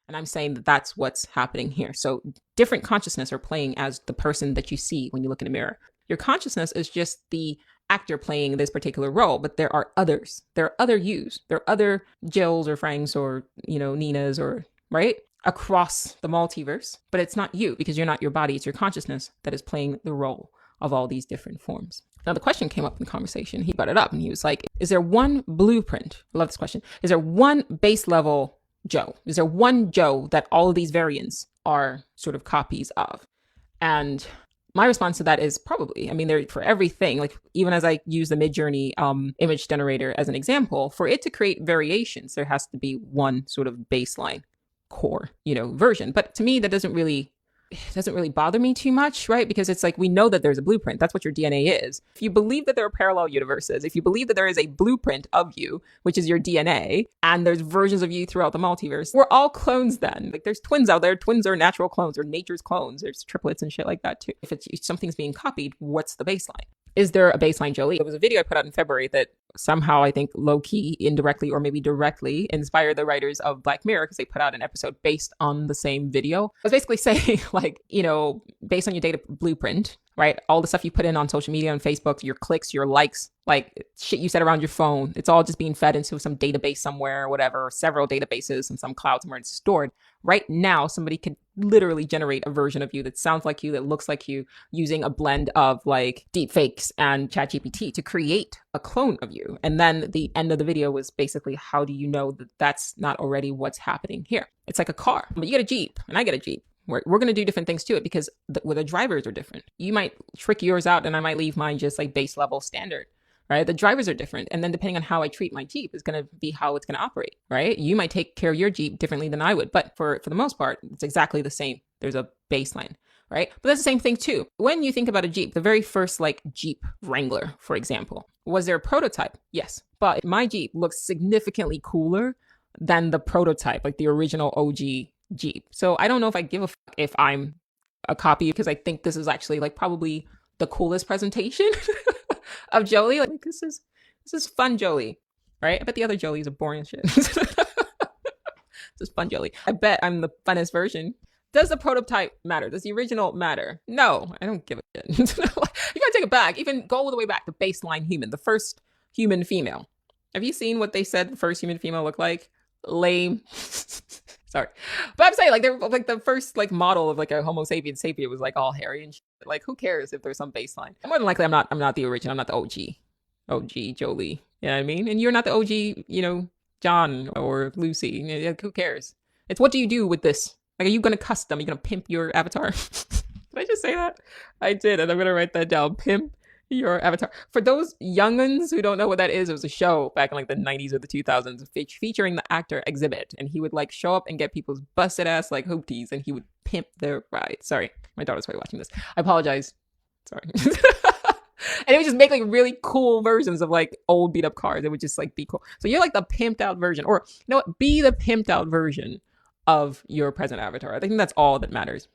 And I'm saying that that's what's happening here. So different consciousness are playing as the person that you see when you look in a mirror. Your consciousness is just the actor playing this particular role, but there are others. There are other yous. There are other Jills or Franks or, Ninas or, right? Across the multiverse. But it's not you because you're not your body. It's your consciousness that is playing the role of all these different forms. Now, the question came up in the conversation. He brought it up and he was like, is there one blueprint? I love this question. Is there one base level Joe? Is there one Joe that all of these variants are sort of copies of? And my response to that is probably. I mean, they're for everything. Like, even as I use the Midjourney image generator as an example, for it to create variations, there has to be one sort of baseline core, version. But to me, that doesn't really bother me too much, right? Because it's like, we know that there's a blueprint. That's what your DNA is. If you believe that there are parallel universes, if you believe that there is a blueprint of you, which is your DNA, and there's versions of you throughout the multiverse, we're all clones then. Like, there's twins out there. Twins are natural clones or nature's clones. There's triplets and shit like that too. If something's being copied, what's the baseline? Is there a baseline Joli? There was a video I put out in February that somehow, I think low-key, indirectly, or maybe directly inspired the writers of Black Mirror, because they put out an episode based on the same video. I was basically saying, like, based on your data blueprint, right? All the stuff you put in on social media, on Facebook, your clicks, your likes, like shit you said around your phone, it's all just being fed into some database somewhere or whatever, several databases and some cloud somewhere it's stored. Right now, somebody could literally generate a version of you that sounds like you, that looks like you, using a blend of like deepfakes and ChatGPT to create a clone of you. And then the end of the video was basically, how do you know that that's not already what's happening here? It's like a car, but you get a Jeep and I get a Jeep. We're going to do different things to it because the drivers are different. You might trick yours out and I might leave mine just like base level standard, right? The drivers are different. And then depending on how I treat my Jeep is going to be how it's going to operate, right? You might take care of your Jeep differently than I would, but for the most part, it's exactly the same. There's a baseline, right? But that's the same thing too. When you think about a Jeep, the very first like Jeep Wrangler, for example, was there a prototype? Yes. But my Jeep looks significantly cooler than the prototype, like the original OG Jeep. So I don't know if I give a fuck if I'm a copy, because I think this is actually like probably the coolest presentation of Joli. Like, this is fun Joli, right? I bet the other Jolies are boring as shit. This is fun Joli. I bet I'm the funnest version. Does the prototype matter? Does the original matter? No, I don't give a shit. You gotta take it back. Even go all the way back to baseline human, the first human female. Have you seen what they said the first human female looked like? Lame. Sorry. But I'm saying, like, they're like the first like model of like a Homo sapien sapien was like all hairy and shit. Like, who cares if there's some baseline? More than likely, I'm not the original. I'm not the OG Joli. You know what I mean? And you're not the OG, John or Lucy. Who cares? It's what do you do with this? Like, are you going to custom? Are you going to pimp your avatar? Did I just say that? I did. And I'm going to write that down. Pimp your avatar. For those young'uns who don't know what that is, it was a show back in like the 90s or the 2000s featuring the actor Exhibit. And he would like show up and get people's busted ass like hoopties and he would pimp their ride. Sorry, my daughter's probably watching this. I apologize. Sorry. And it would just make like really cool versions of like old beat up cars. It would just like be cool. So you're like the pimped out version, or be the pimped out version of your present avatar. I think that's all that matters.